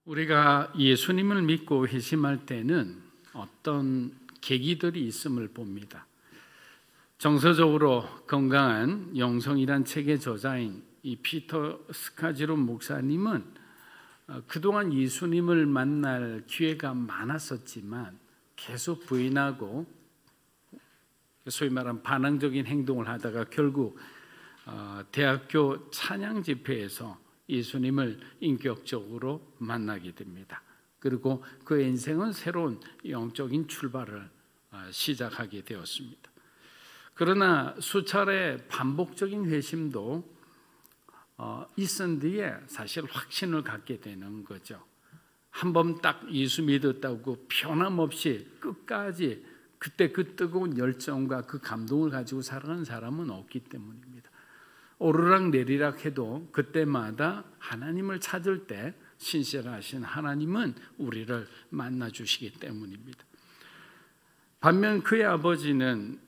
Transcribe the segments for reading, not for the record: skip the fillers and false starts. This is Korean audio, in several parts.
우리가 예수님을 믿고 회심할 때는 어떤 계기들이 있음을 봅니다. 정서적으로 건강한 영성이란 책의 저자인 이 피터 스카지로 목사님은 그동안 예수님을 만날 기회가 많았었지만 계속 부인하고 소위 말하는 반항적인 행동을 하다가 결국 대학교 찬양 집회에서 예수님을 인격적으로 만나게 됩니다. 그리고 그의 인생은 새로운 영적인 출발을 시작하게 되었습니다. 그러나 수차례 반복적인 회심도 있은 뒤에 사실 확신을 갖게 되는 거죠. 한 번 딱 예수 믿었다고 변함없이 끝까지 그때 그 뜨거운 열정과 그 감동을 가지고 살아가는 사람은 없기 때문입니다. 오르락 내리락 해도 그때마다 하나님을 찾을 때 신실하신 하나님은 우리를 만나 주시기 때문입니다. 반면 그의 아버지는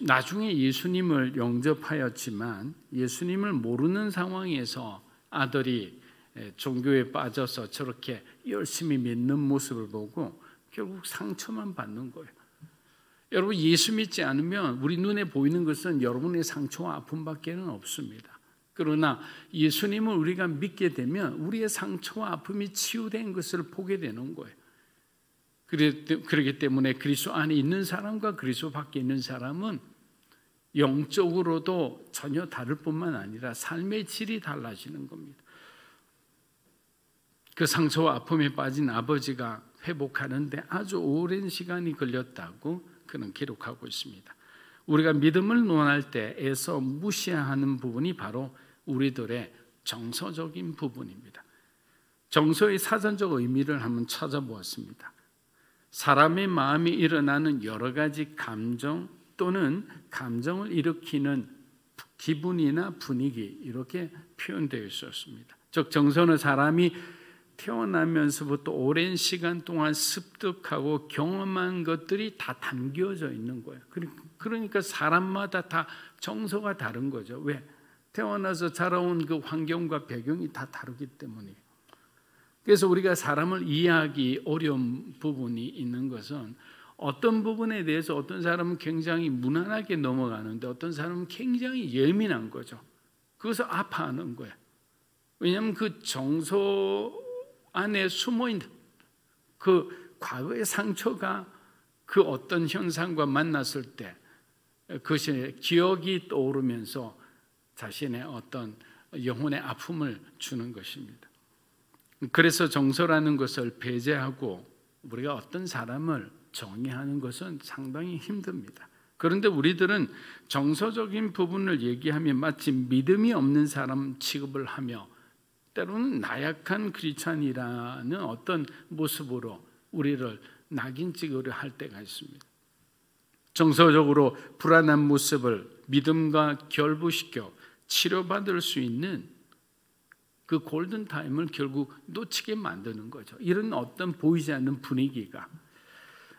나중에 예수님을 영접하였지만 예수님을 모르는 상황에서 아들이 종교에 빠져서 저렇게 열심히 믿는 모습을 보고 결국 상처만 받는 거예요. 여러분, 예수 믿지 않으면 우리 눈에 보이는 것은 여러분의 상처와 아픔밖에는 없습니다. 그러나 예수님을 우리가 믿게 되면 우리의 상처와 아픔이 치유된 것을 보게 되는 거예요. 그렇기 때문에 그리스도 안에 있는 사람과 그리스도 밖에 있는 사람은 영적으로도 전혀 다를 뿐만 아니라 삶의 질이 달라지는 겁니다. 그 상처와 아픔에 빠진 아버지가 회복하는데 아주 오랜 시간이 걸렸다고 그는 기록하고 있습니다. 우리가 믿음을 논할 때 애써 무시하는 부분이 바로 우리들의 정서적인 부분입니다. 정서의 사전적 의미를 한번 찾아보았습니다. 사람의 마음에 일어나는 여러 가지 감정 또는 감정을 일으키는 기분이나 분위기, 이렇게 표현되어 있었습니다. 즉 정서는 사람이 태어나면서부터 오랜 시간 동안 습득하고 경험한 것들이 다 담겨져 있는 거예요. 그러니까 사람마다 다 정서가 다른 거죠. 왜? 태어나서 자라온 그 환경과 배경이 다 다르기 때문이에요. 그래서 우리가 사람을 이해하기 어려운 부분이 있는 것은 어떤 부분에 대해서 어떤 사람은 굉장히 무난하게 넘어가는데 어떤 사람은 굉장히 예민한 거죠. 그것을 아파하는 거예요. 왜냐하면 그 정서 안에 숨어있는 그 과거의 상처가 그 어떤 현상과 만났을 때 그것이 기억이 떠오르면서 자신의 어떤 영혼의 아픔을 주는 것입니다. 그래서 정서라는 것을 배제하고 우리가 어떤 사람을 정의하는 것은 상당히 힘듭니다. 그런데 우리들은 정서적인 부분을 얘기하면 마치 믿음이 없는 사람 취급을 하며 때로는 나약한 크리스찬이라는 어떤 모습으로 우리를 낙인 찍으려 할 때가 있습니다. 정서적으로 불안한 모습을 믿음과 결부시켜 치료받을 수 있는 그 골든타임을 결국 놓치게 만드는 거죠. 이런 어떤 보이지 않는 분위기가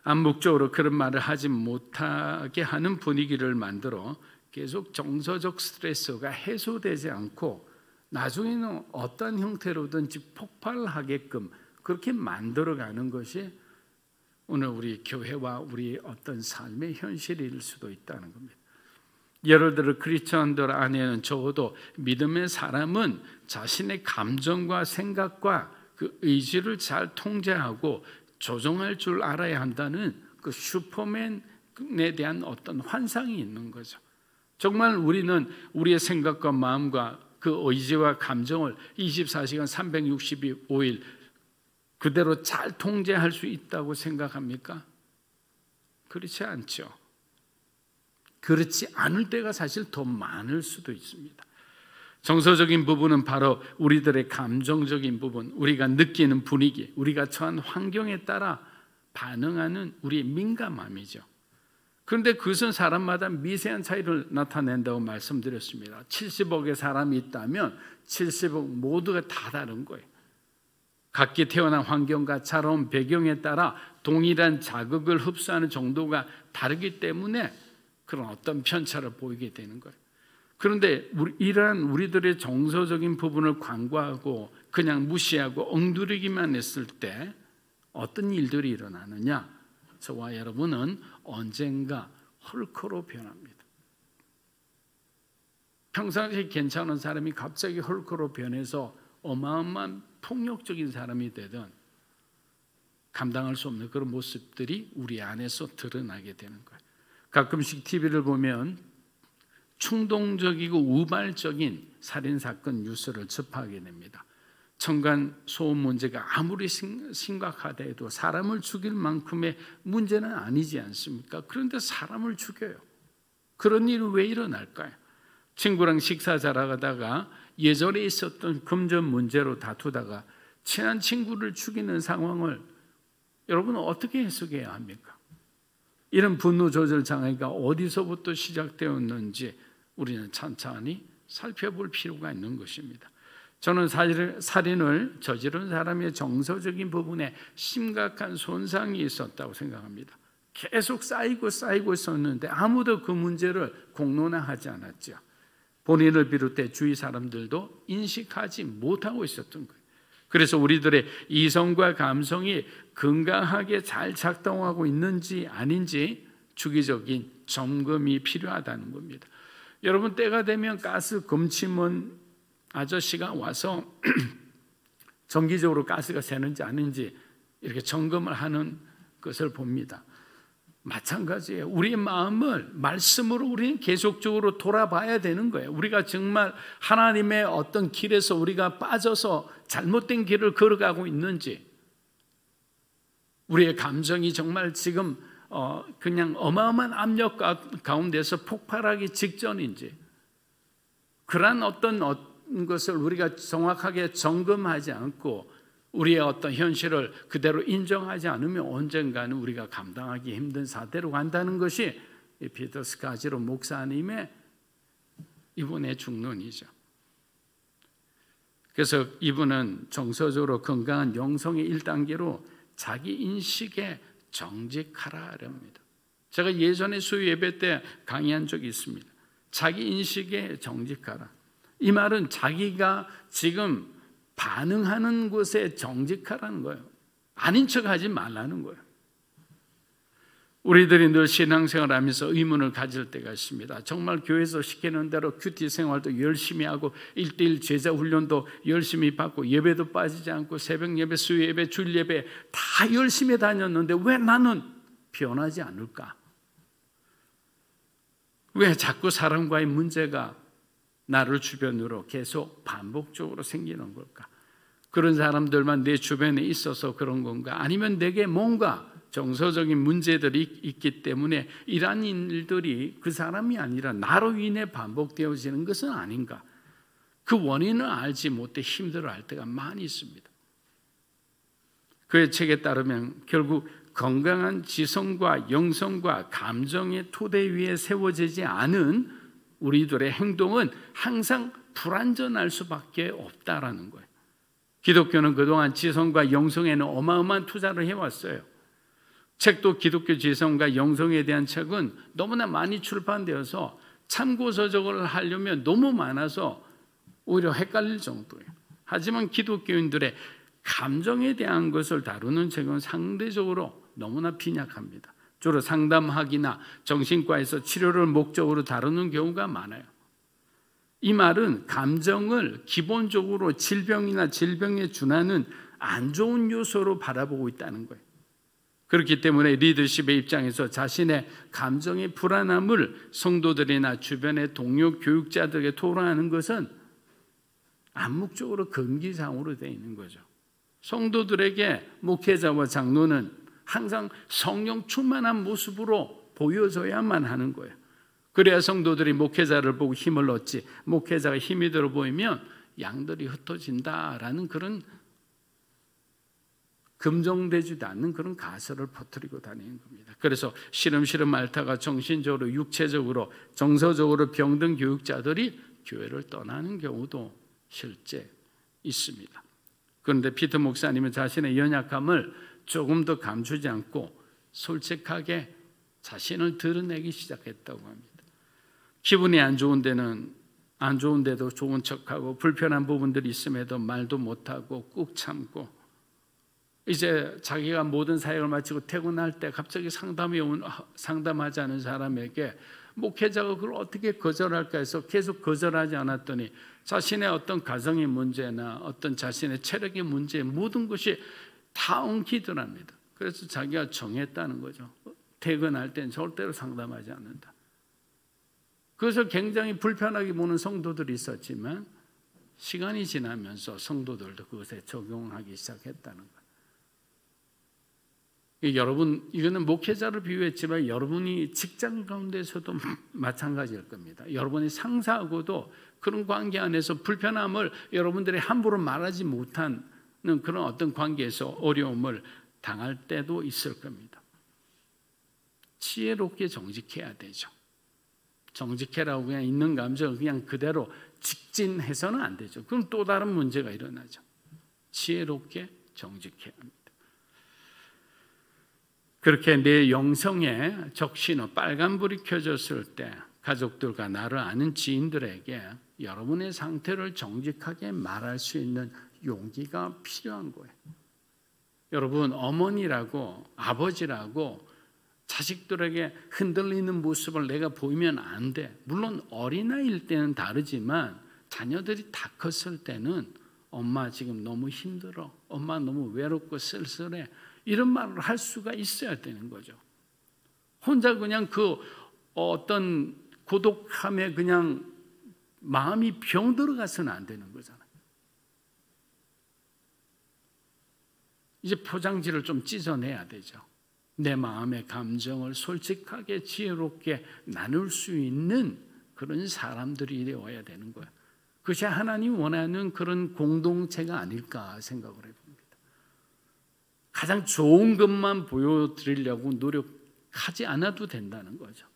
암묵적으로 그런 말을 하지 못하게 하는 분위기를 만들어 계속 정서적 스트레스가 해소되지 않고 나중에는 어떤 형태로든지 폭발하게끔 그렇게 만들어가는 것이 오늘 우리 교회와 우리 어떤 삶의 현실일 수도 있다는 겁니다. 예를 들어 크리스천들 안에는 적어도 믿음의 사람은 자신의 감정과 생각과 그 의지를 잘 통제하고 조정할 줄 알아야 한다는 그 슈퍼맨에 대한 어떤 환상이 있는 거죠. 정말 우리는 우리의 생각과 마음과 그 의지와 감정을 24시간 365일 그대로 잘 통제할 수 있다고 생각합니까? 그렇지 않죠. 그렇지 않을 때가 사실 더 많을 수도 있습니다. 정서적인 부분은 바로 우리들의 감정적인 부분, 우리가 느끼는 분위기, 우리가 처한 환경에 따라 반응하는 우리의 민감함이죠. 그런데 그것은 사람마다 미세한 차이를 나타낸다고 말씀드렸습니다. 70억의 사람이 있다면 70억 모두가 다 다른 거예요. 각기 태어난 환경과 자라온 배경에 따라 동일한 자극을 흡수하는 정도가 다르기 때문에 그런 어떤 편차를 보이게 되는 거예요. 그런데 이러한 우리들의 정서적인 부분을 간과하고 그냥 무시하고 엉두르기만 했을 때 어떤 일들이 일어나느냐? 저와 여러분은 언젠가 헐크로 변합니다. 평상시에 괜찮은 사람이 갑자기 헐크로 변해서 어마어마한 폭력적인 사람이 되든 감당할 수 없는 그런 모습들이 우리 안에서 드러나게 되는 거예요. 가끔씩 TV를 보면 충동적이고 우발적인 살인사건 뉴스를 접하게 됩니다. 층간소음 문제가 아무리 심각하다 해도 사람을 죽일 만큼의 문제는 아니지 않습니까? 그런데 사람을 죽여요. 그런 일이 왜 일어날까요? 친구랑 식사 잘하다가 예전에 있었던 금전 문제로 다투다가 친한 친구를 죽이는 상황을 여러분은 어떻게 해석해야 합니까? 이런 분노 조절 장애가 어디서부터 시작되었는지 우리는 천천히 살펴볼 필요가 있는 것입니다. 저는 살인을 저지른 사람의 정서적인 부분에 심각한 손상이 있었다고 생각합니다. 계속 쌓이고 있었는데 아무도 그 문제를 공론화하지 않았죠. 본인을 비롯해 주위 사람들도 인식하지 못하고 있었던 거예요. 그래서 우리들의 이성과 감성이 건강하게 잘 작동하고 있는지 아닌지 주기적인 점검이 필요하다는 겁니다. 여러분, 때가 되면 가스 검침원 아저씨가 와서 정기적으로 가스가 새는지 아닌지 이렇게 점검을 하는 것을 봅니다. 마찬가지예요. 우리의 마음을 말씀으로 우리는 계속적으로 돌아봐야 되는 거예요. 우리가 정말 하나님의 어떤 길에서 우리가 빠져서 잘못된 길을 걸어가고 있는지, 우리의 감정이 정말 지금 그냥 어마어마한 압력 가운데서 폭발하기 직전인지, 그러한 어떤 것을 우리가 정확하게 점검하지 않고 우리의 어떤 현실을 그대로 인정하지 않으면 언젠가는 우리가 감당하기 힘든 사태로 간다는 것이 피터 스카지로 목사님의 이분의 중론이죠. 그래서 이분은 정서적으로 건강한 영성의 1단계로 자기 인식에 정직하라 합니다. 제가 예전에 수요 예배 때 강의한 적이 있습니다. 자기 인식에 정직하라. 이 말은 자기가 지금 반응하는 것에 정직하라는 거예요. 아닌 척하지 말라는 거예요. 우리들이 늘 신앙생활하면서 의문을 가질 때가 있습니다. 정말 교회에서 시키는 대로 큐티 생활도 열심히 하고 1:1 제자 훈련도 열심히 받고 예배도 빠지지 않고 새벽 예배, 수요 예배, 주일 예배 다 열심히 다녔는데 왜 나는 변하지 않을까? 왜 자꾸 사람과의 문제가 나를 주변으로 계속 반복적으로 생기는 걸까? 그런 사람들만 내 주변에 있어서 그런 건가? 아니면 내게 뭔가 정서적인 문제들이 있기 때문에 이러한 일들이 그 사람이 아니라 나로 인해 반복되어지는 것은 아닌가? 그 원인을 알지 못해 힘들어할 때가 많이 있습니다. 그의 책에 따르면 결국 건강한 지성과 영성과 감정의 토대 위에 세워지지 않은 우리들의 행동은 항상 불완전할 수밖에 없다라는 거예요. 기독교는 그동안 지성과 영성에는 어마어마한 투자를 해왔어요. 책도 기독교 지성과 영성에 대한 책은 너무나 많이 출판되어서 참고서적을 하려면 너무 많아서 오히려 헷갈릴 정도예요. 하지만 기독교인들의 감정에 대한 것을 다루는 책은 상대적으로 너무나 빈약합니다. 주로 상담학이나 정신과에서 치료를 목적으로 다루는 경우가 많아요. 이 말은 감정을 기본적으로 질병이나 질병에 준하는 안 좋은 요소로 바라보고 있다는 거예요. 그렇기 때문에 리더십의 입장에서 자신의 감정의 불안함을 성도들이나 주변의 동료 교육자들에게 토로하는 것은 암묵적으로 금기사항으로 되어 있는 거죠. 성도들에게 목회자와 장로는 항상 성령 충만한 모습으로 보여줘야만 하는 거예요. 그래야 성도들이 목회자를 보고 힘을 얻지, 목회자가 힘이 들어 보이면 양들이 흩어진다라는 그런 금정되지도 않는 그런 가설을 퍼뜨리고 다니는 겁니다. 그래서 시름시름 앓다가 정신적으로, 육체적으로, 정서적으로 병든 교육자들이 교회를 떠나는 경우도 실제 있습니다. 그런데 피터 목사님은 자신의 연약함을 조금 더 감추지 않고 솔직하게 자신을 드러내기 시작했다고 합니다. 기분이 안 좋은 데는 안 좋은데도 좋은 척하고 불편한 부분들이 있음에도 말도 못하고 꾹 참고 이제 자기가 모든 사역을 마치고 퇴근할 때 갑자기 상담하지 않은 사람에게 목회자가 그걸 어떻게 거절할까 해서 계속 거절하지 않았더니 자신의 어떤 가정의 문제나 어떤 자신의 체력의 문제 모든 것이 다 엉키더랍니다. 그래서 자기가 정했다는 거죠. 퇴근할 땐 절대로 상담하지 않는다. 그래서 굉장히 불편하게 보는 성도들이 있었지만 시간이 지나면서 성도들도 그것에 적용하기 시작했다는 거예요. 여러분, 이거는 목회자를 비유했지만 여러분이 직장 가운데서도 마찬가지일 겁니다. 여러분이 상사하고도 그런 관계 안에서 불편함을 여러분들이 함부로 말하지 못하는 그런 어떤 관계에서 어려움을 당할 때도 있을 겁니다. 지혜롭게 정직해야 되죠. 정직해라고 그냥 있는 감정을 그냥 그대로 직진해서는 안 되죠. 그럼 또 다른 문제가 일어나죠. 지혜롭게 정직해야 합니다. 그렇게 내 영성에 적신호 빨간불이 켜졌을 때 가족들과 나를 아는 지인들에게 여러분의 상태를 정직하게 말할 수 있는 용기가 필요한 거예요. 여러분, 어머니라고 아버지라고 자식들에게 흔들리는 모습을 내가 보이면 안 돼. 물론 어린아이일 때는 다르지만 자녀들이 다 컸을 때는 엄마 지금 너무 힘들어, 엄마 너무 외롭고 쓸쓸해, 이런 말을 할 수가 있어야 되는 거죠. 혼자 그냥 그 어떤 고독함에 그냥 마음이 병들어가서는 안 되는 거잖아요. 이제 포장지를 좀 찢어내야 되죠. 내 마음의 감정을 솔직하게 지혜롭게 나눌 수 있는 그런 사람들이 되어야 되는 거예요. 그것이 하나님 원하는 그런 공동체가 아닐까 생각을 해봅니다. 가장 좋은 것만 보여드리려고 노력하지 않아도 된다는 거죠.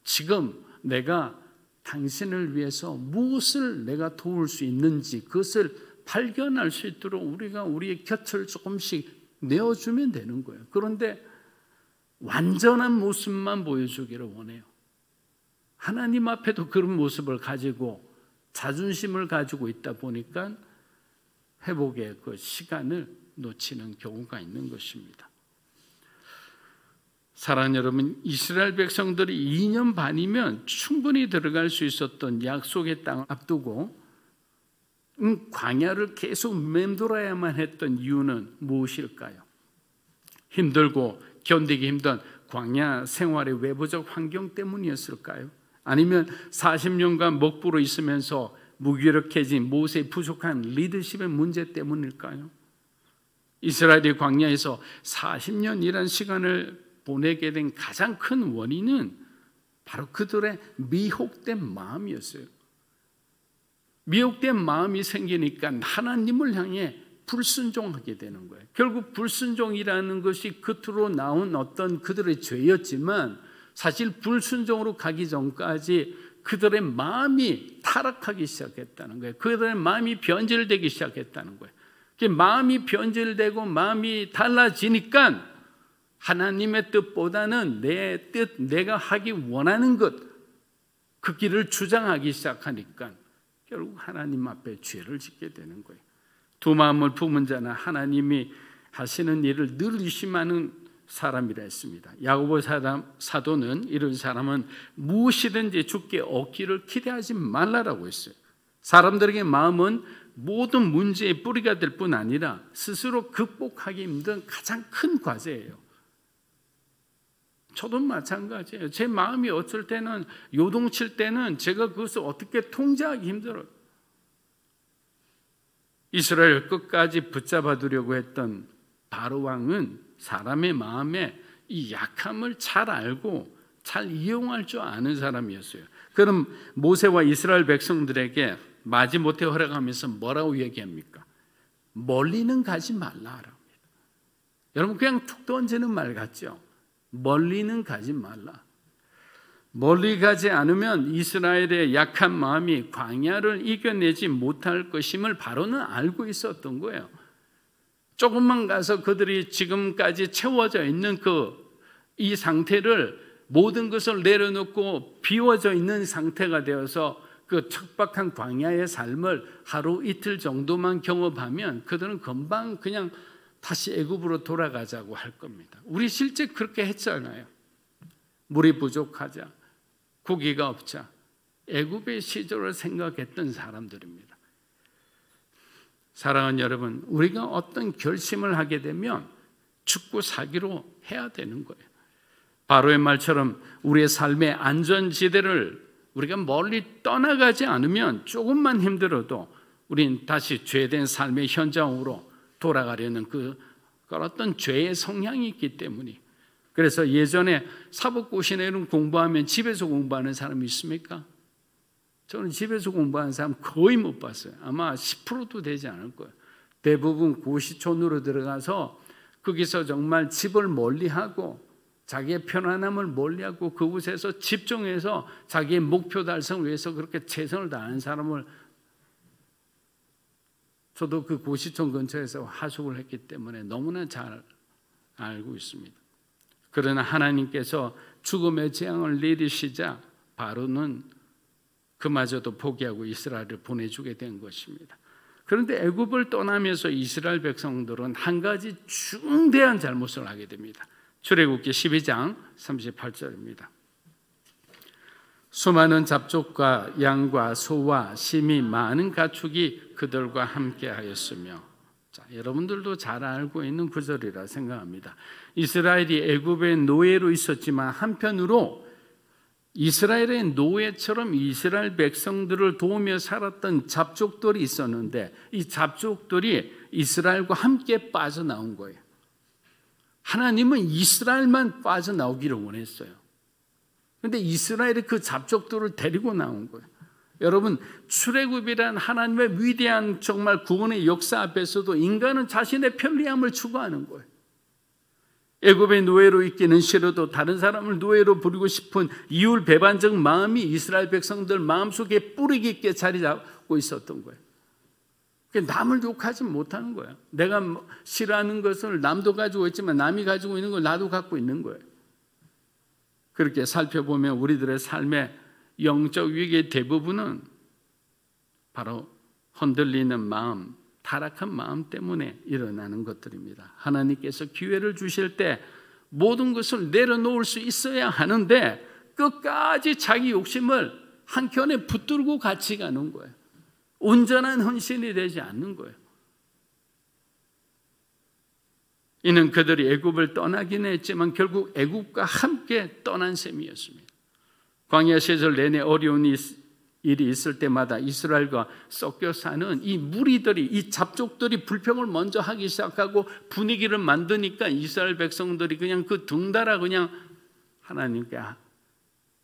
지금 내가 당신을 위해서 무엇을 내가 도울 수 있는지 그것을 발견할 수 있도록 우리가 우리의 곁을 조금씩 내어주면 되는 거예요. 그런데 완전한 모습만 보여주기를 원해요. 하나님 앞에도 그런 모습을 가지고 자존심을 가지고 있다 보니까 회복의 그 시간을 놓치는 경우가 있는 것입니다. 사랑하는 여러분, 이스라엘 백성들이 2년 반이면 충분히 들어갈 수 있었던 약속의 땅을 앞두고 광야를 계속 맴돌아야만 했던 이유는 무엇일까요? 힘들고 견디기 힘든 광야 생활의 외부적 환경 때문이었을까요? 아니면 40년간 먹부로 있으면서 무기력해진 모세의 부족한 리더십의 문제 때문일까요? 이스라엘이 광야에서 40년이라는 시간을 보내게 된 가장 큰 원인은 바로 그들의 미혹된 마음이었어요. 미혹된 마음이 생기니까 하나님을 향해 불순종하게 되는 거예요. 결국 불순종이라는 것이 겉으로 나온 어떤 그들의 죄였지만 사실 불순종으로 가기 전까지 그들의 마음이 타락하기 시작했다는 거예요. 그들의 마음이 변질되기 시작했다는 거예요. 마음이 변질되고 마음이 달라지니까 하나님의 뜻보다는 내 뜻, 내가 하기 원하는 것, 그 길을 주장하기 시작하니까 결국 하나님 앞에 죄를 짓게 되는 거예요. 두 마음을 품은 자는 하나님이 하시는 일을 늘 의심하는 사람이라 했습니다. 야고보 사도는 이런 사람은 무엇이든지 주께 얻기를 기대하지 말라라고 했어요. 사람들에게 마음은 모든 문제의 뿌리가 될 뿐 아니라 스스로 극복하기 힘든 가장 큰 과제예요. 저도 마찬가지예요. 제 마음이 어쩔 때는 요동칠 때는 제가 그것을 어떻게 통제하기 힘들어요. 이스라엘 끝까지 붙잡아 두려고 했던 바로 왕은 사람의 마음에 이 약함을 잘 알고 잘 이용할 줄 아는 사람이었어요. 그럼 모세와 이스라엘 백성들에게 마지못해 허락하면서 뭐라고 얘기합니까? 멀리는 가지 말라 합니다. 여러분, 그냥 툭 던지는 말 같죠? 멀리는 가지 말라. 멀리 가지 않으면 이스라엘의 약한 마음이 광야를 이겨내지 못할 것임을 바로는 알고 있었던 거예요. 조금만 가서 그들이 지금까지 채워져 있는 이 상태를 모든 것을 내려놓고 비워져 있는 상태가 되어서 그 척박한 광야의 삶을 하루 이틀 정도만 경험하면 그들은 금방 그냥 다시 애굽으로 돌아가자고 할 겁니다. 우리 실제 그렇게 했잖아요. 물이 부족하자, 고기가 없자 애굽의 시절을 생각했던 사람들입니다. 사랑하는 여러분, 우리가 어떤 결심을 하게 되면 죽고 사기로 해야 되는 거예요. 바로의 말처럼 우리의 삶의 안전지대를 우리가 멀리 떠나가지 않으면 조금만 힘들어도 우린 다시 죄된 삶의 현장으로 돌아가려는 그 어떤 죄의 성향이 있기 때문에. 그래서 예전에 사법고시나 이런 공부하면 집에서 공부하는 사람이 있습니까? 저는 집에서 공부하는 사람 거의 못 봤어요. 아마 10%도 되지 않을 거예요. 대부분 고시촌으로 들어가서 거기서 정말 집을 멀리하고 자기의 편안함을 멀리하고 그곳에서 집중해서 자기의 목표 달성을 위해서 그렇게 최선을 다하는 사람을, 저도 그 고시촌 근처에서 하숙을 했기 때문에 너무나 잘 알고 있습니다. 그러나 하나님께서 죽음의 재앙을 내리시자 바로는 그마저도 포기하고 이스라엘을 보내주게 된 것입니다. 그런데 애굽을 떠나면서 이스라엘 백성들은 한 가지 중대한 잘못을 하게 됩니다. 출애굽기 12장 38절입니다. 수많은 잡족과 양과 소와 심이 많은 가축이 그들과 함께 하였으며, 자, 여러분들도 잘 알고 있는 구절이라 생각합니다. 이스라엘이 애굽의 노예로 있었지만 한편으로 이스라엘의 노예처럼 이스라엘 백성들을 도우며 살았던 잡족들이 있었는데 이 잡족들이 이스라엘과 함께 빠져나온 거예요. 하나님은 이스라엘만 빠져나오기를 원했어요. 그런데 이스라엘이 그 잡족들을 데리고 나온 거예요. 여러분, 출애굽이란 하나님의 위대한 정말 구원의 역사 앞에서도 인간은 자신의 편리함을 추구하는 거예요. 애굽의 노예로 있기는 싫어도 다른 사람을 노예로 부리고 싶은 이율배반적 마음이 이스라엘 백성들 마음속에 뿌리 깊게 자리 잡고 있었던 거예요. 남을 욕하지 못하는 거예요. 내가 싫어하는 것을 남도 가지고 있지만 남이 가지고 있는 걸 나도 갖고 있는 거예요. 그렇게 살펴보면 우리들의 삶의 영적 위기의 대부분은 바로 흔들리는 마음, 타락한 마음 때문에 일어나는 것들입니다. 하나님께서 기회를 주실 때 모든 것을 내려놓을 수 있어야 하는데 끝까지 자기 욕심을 한켠에 붙들고 같이 가는 거예요. 온전한 헌신이 되지 않는 거예요. 이는 그들이 애굽을 떠나긴 했지만 결국 애굽과 함께 떠난 셈이었습니다. 광야 시절 내내 어려운 일이 있을 때마다 이스라엘과 섞여 사는 이 무리들이, 이 잡족들이 불평을 먼저 하기 시작하고 분위기를 만드니까 이스라엘 백성들이 그냥 그 등달아 그냥 하나님께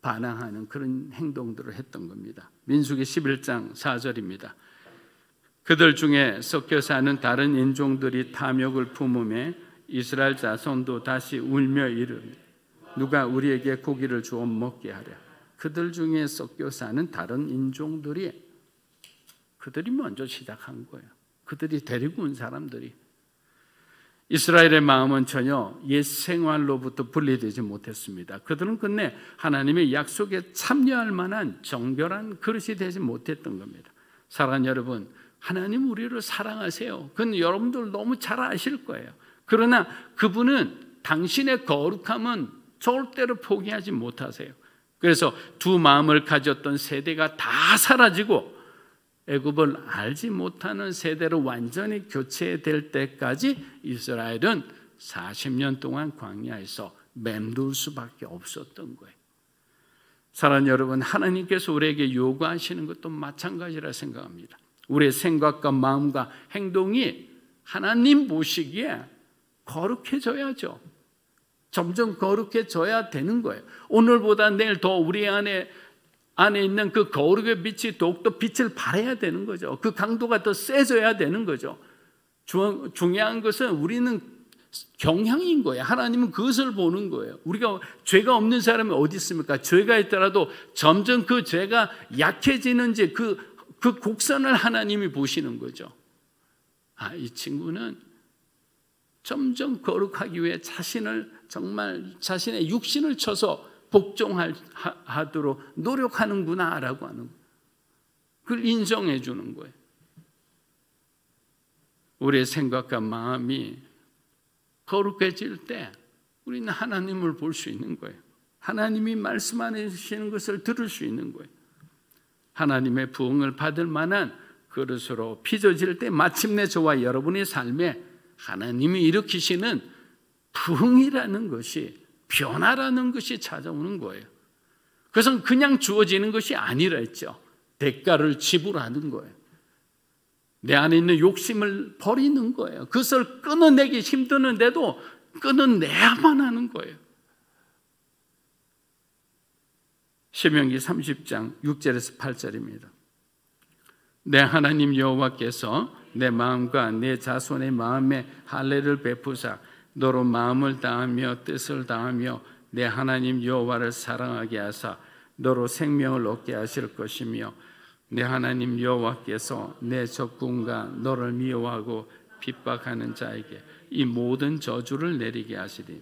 반항하는 그런 행동들을 했던 겁니다. 민수기 11장 4절입니다. 그들 중에 섞여 사는 다른 인종들이 탐욕을 품음에 이스라엘 자손도 다시 울며 이르되 누가 우리에게 고기를 주어 먹게 하랴. 그들 중에 섞여 사는 다른 인종들이, 그들이 먼저 시작한 거예요. 그들이 데리고 온 사람들이. 이스라엘의 마음은 전혀 옛 생활로부터 분리되지 못했습니다. 그들은 끝내 하나님의 약속에 참여할 만한 정결한 그릇이 되지 못했던 겁니다. 사랑하는 여러분, 하나님 우리를 사랑하세요. 그건 여러분들 너무 잘 아실 거예요. 그러나 그분은 당신의 거룩함은 절대로 포기하지 못하세요. 그래서 두 마음을 가졌던 세대가 다 사라지고 애굽을 알지 못하는 세대로 완전히 교체될 때까지 이스라엘은 40년 동안 광야에서 맴돌 수밖에 없었던 거예요. 사랑하는 여러분, 하나님께서 우리에게 요구하시는 것도 마찬가지라 생각합니다. 우리의 생각과 마음과 행동이 하나님 보시기에 거룩해져야죠. 점점 거룩해져야 되는 거예요. 오늘보다 내일 더 우리 안에 있는 그 거룩의 빛이 더욱더 빛을 발해야 되는 거죠. 그 강도가 더 세져야 되는 거죠. 중요한 것은 우리는 경향인 거예요. 하나님은 그것을 보는 거예요. 우리가 죄가 없는 사람이 어디 있습니까? 죄가 있더라도 점점 그 죄가 약해지는지 그 곡선을 하나님이 보시는 거죠. 이 친구는 점점 거룩하기 위해 자신의 육신을 쳐서 복종하도록 노력하는구나라고 하는 거예요. 그걸 인정해 주는 거예요. 우리의 생각과 마음이 거룩해질 때 우리는 하나님을 볼 수 있는 거예요. 하나님이 말씀하시는 것을 들을 수 있는 거예요. 하나님의 부흥을 받을 만한 그릇으로 빚어질 때 마침내 저와 여러분의 삶에 하나님이 일으키시는 부흥이라는 것이, 변화라는 것이 찾아오는 거예요. 그것은 그냥 주어지는 것이 아니라 했죠. 대가를 지불하는 거예요. 내 안에 있는 욕심을 버리는 거예요. 그것을 끊어내기 힘드는데도 끊어내야만 하는 거예요. 신명기 30장 6절에서 8절입니다. 내 하나님 여호와께서 내 마음과 내 자손의 마음에 할례를 베푸사 너로 마음을 다하며 뜻을 다하며 내 하나님 여호와를 사랑하게 하사 너로 생명을 얻게 하실 것이며 내 하나님 여호와께서 내 적군과 너를 미워하고 핍박하는 자에게 이 모든 저주를 내리게 하시리.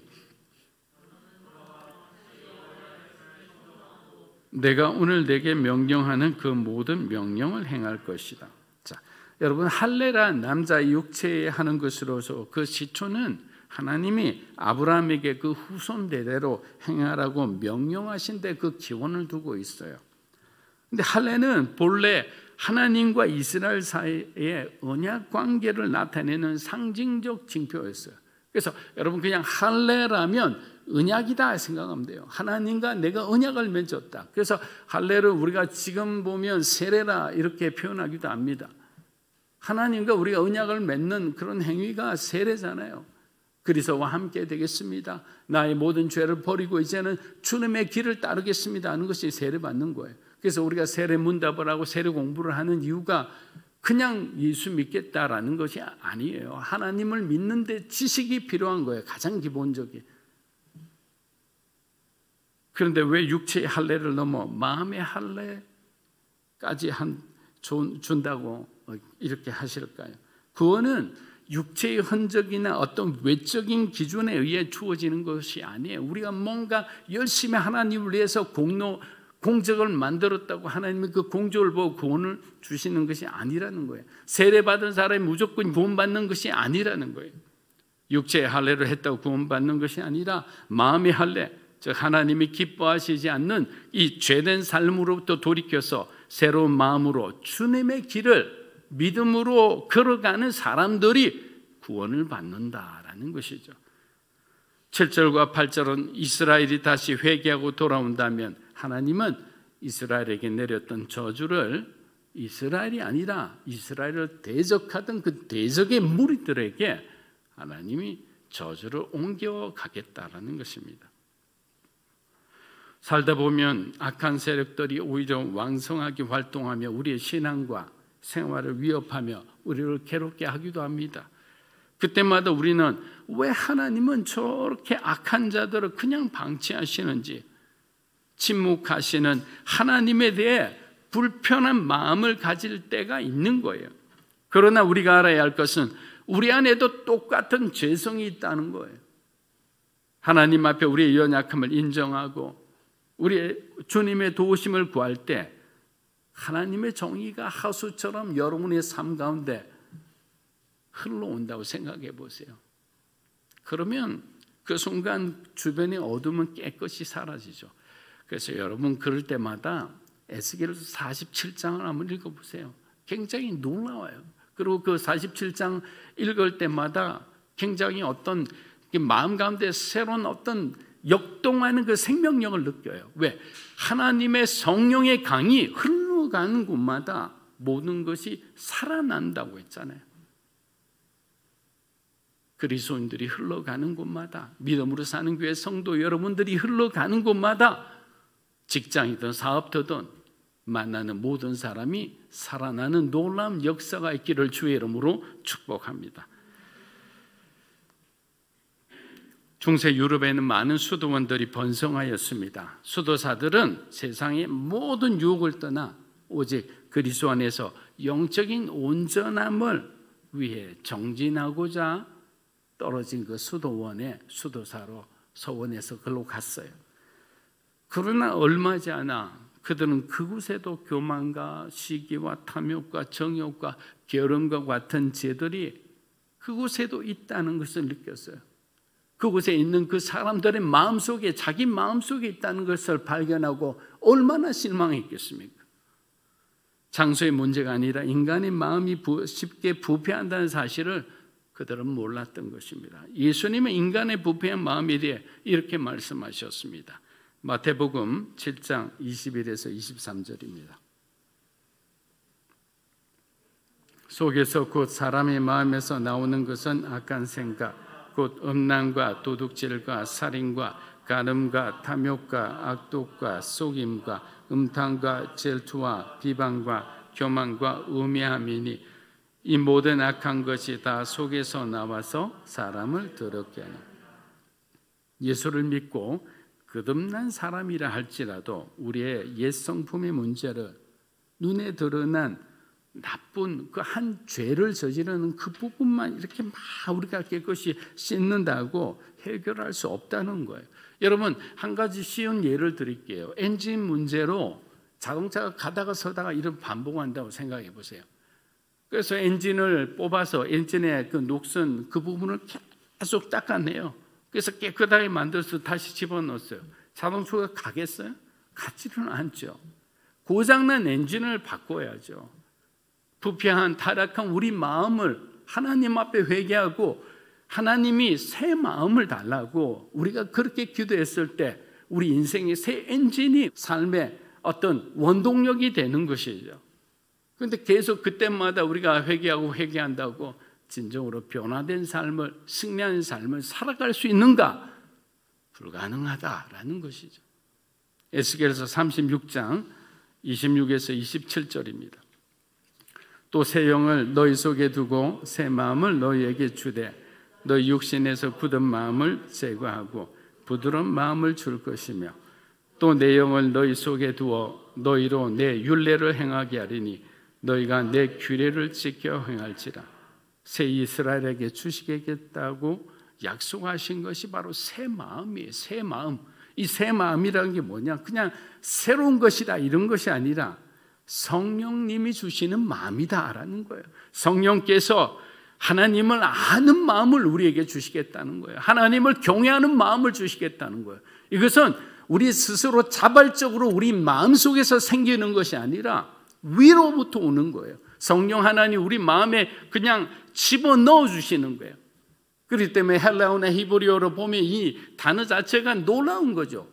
내가 오늘 내게 명령하는 그 모든 명령을 행할 것이다. 자, 여러분, 할례라 남자의 육체에 하는 것으로서 그 시초는 하나님이 아브라함에게 그 후손 대대로 행하라고 명령하신 데 그 기원을 두고 있어요. 근데 할례는 본래 하나님과 이스라엘 사이의 언약 관계를 나타내는 상징적 징표였어요. 그래서 여러분, 그냥 할례라면 언약이다 생각하면 돼요. 하나님과 내가 언약을 맺었다. 그래서 할례를 우리가 지금 보면 세례라 이렇게 표현하기도 합니다. 하나님과 우리가 언약을 맺는 그런 행위가 세례잖아요. 그리스도와 함께 되겠습니다. 나의 모든 죄를 버리고 이제는 주님의 길을 따르겠습니다 하는 것이 세례받는 거예요. 그래서 우리가 세례 문답을 하고 세례 공부를 하는 이유가 그냥 예수 믿겠다라는 것이 아니에요. 하나님을 믿는 데 지식이 필요한 거예요. 가장 기본적인. 그런데 왜 육체의 할례를 넘어 마음의 할례까지 준다고 이렇게 하실까요? 구원은 육체의 흔적이나 어떤 외적인 기준에 의해 주어지는 것이 아니에요. 우리가 뭔가 열심히 하나님을 위해서 공적을 만들었다고 하나님이 그 공적을 보고 구원을 주시는 것이 아니라는 거예요. 세례받은 사람이 무조건 구원받는 것이 아니라는 거예요. 육체의 할례를 했다고 구원받는 것이 아니라 마음의 할례, 즉 하나님이 기뻐하시지 않는 이 죄된 삶으로부터 돌이켜서 새로운 마음으로 주님의 길을 믿음으로 걸어가는 사람들이 구원을 받는다라는 것이죠. 7절과 8절은 이스라엘이 다시 회개하고 돌아온다면 하나님은 이스라엘에게 내렸던 저주를 이스라엘이 아니라 이스라엘을 대적하던 그 대적의 무리들에게 하나님이 저주를 옮겨가겠다라는 것입니다. 살다 보면 악한 세력들이 오히려 왕성하게 활동하며 우리의 신앙과 생활을 위협하며 우리를 괴롭게 하기도 합니다. 그때마다 우리는 왜 하나님은 저렇게 악한 자들을 그냥 방치하시는지, 침묵하시는 하나님에 대해 불편한 마음을 가질 때가 있는 거예요. 그러나 우리가 알아야 할 것은 우리 안에도 똑같은 죄성이 있다는 거예요. 하나님 앞에 우리의 연약함을 인정하고 우리의 주님의 도우심을 구할 때 하나님의 정의가 하수처럼 여러분의 삶 가운데 흘러온다고 생각해 보세요. 그러면 그 순간 주변의 어둠은 깨끗이 사라지죠. 그래서 여러분 그럴 때마다 에스겔서 47장을 한번 읽어보세요. 굉장히 놀라워요. 그리고 그 47장 읽을 때마다 굉장히 어떤 마음 가운데 새로운 어떤 역동하는 그 생명력을 느껴요. 왜? 하나님의 성령의 강이 흘러가는 곳마다 모든 것이 살아난다고 했잖아요. 그리스도인들이 흘러가는 곳마다, 믿음으로 사는 교회 성도 여러분들이 흘러가는 곳마다 직장이든 사업터든 만나는 모든 사람이 살아나는 놀라운 역사가 있기를 주의 이름으로 축복합니다. 중세 유럽에는 많은 수도원들이 번성하였습니다. 수도사들은 세상의 모든 유혹을 떠나 오직 그리스도 안에서 영적인 온전함을 위해 정진하고자 떨어진 그 수도원에 수도사로 서원해서 글로 갔어요. 그러나 얼마지 않아 그들은 그곳에도 교만과 시기와 탐욕과 정욕과 게으름과 같은 죄들이 그곳에도 있다는 것을 느꼈어요. 그곳에 있는 그 사람들의 마음속에, 자기 마음속에 있다는 것을 발견하고 얼마나 실망했겠습니까? 장소의 문제가 아니라 인간의 마음이 쉽게 부패한다는 사실을 그들은 몰랐던 것입니다. 예수님은 인간의 부패한 마음에 대해 이렇게 말씀하셨습니다. 마태복음 7장 21에서 23절입니다. 속에서 곧 사람의 마음에서 나오는 것은 악한 생각, 곧 음란과 도둑질과 살인과 간음과 탐욕과 악독과 속임과 음탕과 질투와 비방과 교만과 우매함이니 이 모든 악한 것이 다 속에서 나와서 사람을 더럽게 하니. 예수를 믿고 거듭난 사람이라 할지라도 우리의 옛 성품의 문제를, 눈에 드러난 나쁜 그 한 죄를 저지르는 그 부분만 이렇게 막 우리가 깨끗이 씻는다고 해결할 수 없다는 거예요. 여러분, 한 가지 쉬운 예를 드릴게요. 엔진 문제로 자동차가 가다가 서다가 이런 반복한다고 생각해 보세요. 그래서 엔진을 뽑아서 엔진의 그 녹슨 그 부분을 계속 닦아내요. 그래서 깨끗하게 만들어서 다시 집어넣었어요. 자동차가 가겠어요? 가지는 않죠. 고장난 엔진을 바꿔야죠. 부패한 타락한 우리 마음을 하나님 앞에 회개하고 하나님이 새 마음을 달라고 우리가 그렇게 기도했을 때 우리 인생의 새 엔진이 삶의 어떤 원동력이 되는 것이죠. 그런데 계속 그때마다 우리가 회개한다고 진정으로 변화된 삶을, 승리하는 삶을 살아갈 수 있는가? 불가능하다라는 것이죠. 에스겔서 36장 26에서 27절입니다. 또 새 영을 너희 속에 두고 새 마음을 너희에게 주되 너희 육신에서 굳은 마음을 제거하고 부드러운 마음을 줄 것이며 또 내 영을 너희 속에 두어 너희로 내 율례를 행하게 하리니 너희가 내 규례를 지켜 행할지라. 새 이스라엘에게 주시겠다고 약속하신 것이 바로 새 마음이에요. 새 마음. 이 새 마음이라는 게 뭐냐? 그냥 새로운 것이다 이런 것이 아니라 성령님이 주시는 마음이다라는 거예요. 성령께서 하나님을 아는 마음을 우리에게 주시겠다는 거예요. 하나님을 경외하는 마음을 주시겠다는 거예요. 이것은 우리 스스로 자발적으로 우리 마음속에서 생기는 것이 아니라 위로부터 오는 거예요. 성령 하나님 우리 마음에 그냥 집어넣어 주시는 거예요. 그렇기 때문에 헬라어나 히브리어로 보면 이 단어 자체가 놀라운 거죠.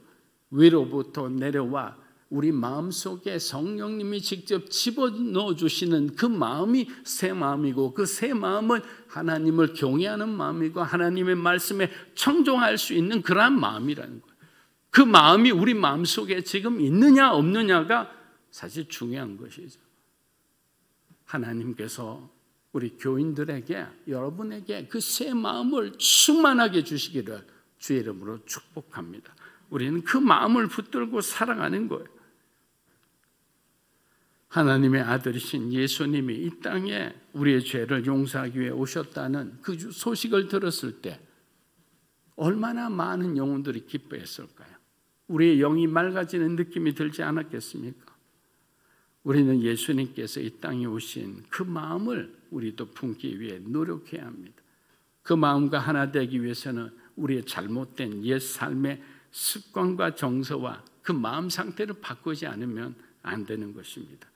위로부터 내려와 우리 마음속에 성령님이 직접 집어넣어 주시는 그 마음이 새 마음이고 그 새 마음은 하나님을 경외하는 마음이고 하나님의 말씀에 청종할 수 있는 그러한 마음이라는 거예요. 그 마음이 우리 마음속에 지금 있느냐 없느냐가 사실 중요한 것이죠. 하나님께서 우리 교인들에게, 여러분에게 그 새 마음을 충만하게 주시기를 주의 이름으로 축복합니다. 우리는 그 마음을 붙들고 살아가는 거예요. 하나님의 아들이신 예수님이 이 땅에 우리의 죄를 용서하기 위해 오셨다는 그 소식을 들었을 때 얼마나 많은 영혼들이 기뻐했을까요? 우리의 영이 맑아지는 느낌이 들지 않았겠습니까? 우리는 예수님께서 이 땅에 오신 그 마음을 우리도 품기 위해 노력해야 합니다. 그 마음과 하나 되기 위해서는 우리의 잘못된 옛 삶의 습관과 정서와 그 마음 상태를 바꾸지 않으면 안 되는 것입니다.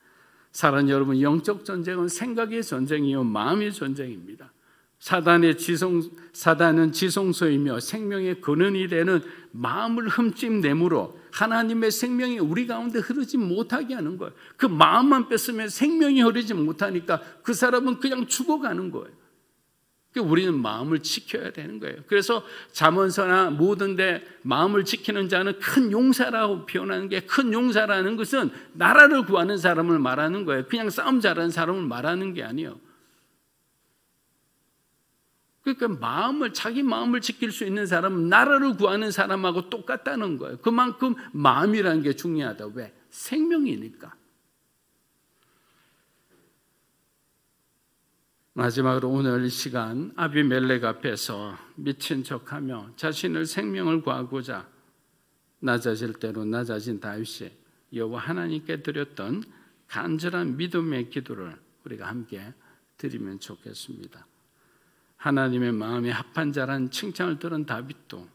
사랑하는 여러분, 영적 전쟁은 생각의 전쟁이요 마음의 전쟁입니다. 사단은 지성소이며 생명의 근원이 되는 마음을 흠집내므로 하나님의 생명이 우리 가운데 흐르지 못하게 하는 거예요. 그 마음만 뺐으면 생명이 흐르지 못하니까 그 사람은 그냥 죽어가는 거예요. 우리는 마음을 지켜야 되는 거예요. 그래서 잠언서나 모든 데 마음을 지키는 자는 큰 용사라고 표현하는 게, 큰 용사라는 것은 나라를 구하는 사람을 말하는 거예요. 그냥 싸움 잘하는 사람을 말하는 게 아니에요. 그러니까 자기 마음을 지킬 수 있는 사람은 나라를 구하는 사람하고 똑같다는 거예요. 그만큼 마음이라는 게 중요하다. 왜? 생명이니까. 마지막으로 오늘 이 시간 아비멜렉 앞에서 미친 척하며 자신의 생명을 구하고자 낮아질 대로 낮아진 다윗이 여호와 하나님께 드렸던 간절한 믿음의 기도를 우리가 함께 드리면 좋겠습니다. 하나님의 마음에 합한 자라는 칭찬을 들은 다윗도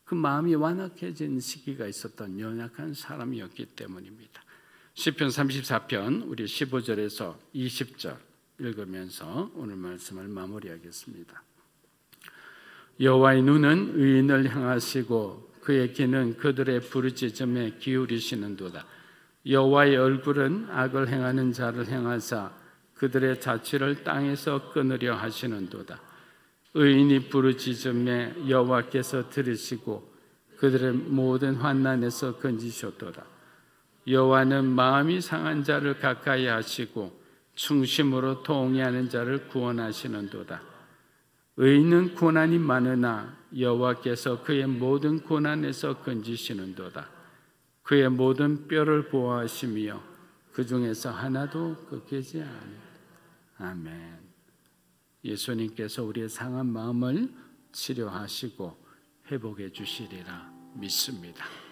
그 마음이 완악해진 시기가 있었던 연약한 사람이었기 때문입니다. 시편 34편 우리 15절에서 20절 읽으면서 오늘 말씀을 마무리하겠습니다. 여호와의 눈은 의인을 향하시고 그의 귀는 그들의 부르짖음에 기울이시는도다. 여호와의 얼굴은 악을 행하는 자를 향하사 그들의 자취를 땅에서 끊으려 하시는도다. 의인이 부르짖음에 여호와께서 들으시고 그들의 모든 환난에서 건지셨도다. 여호와는 마음이 상한 자를 가까이 하시고 충심으로 통회하는 자를 구원하시는도다. 의인은 고난이 많으나 여호와께서 그의 모든 고난에서 건지시는도다. 그의 모든 뼈를 보호하시며 그 중에서 하나도 꺾이지 않는다. 아멘. 예수님께서 우리의 상한 마음을 치료하시고 회복해 주시리라 믿습니다.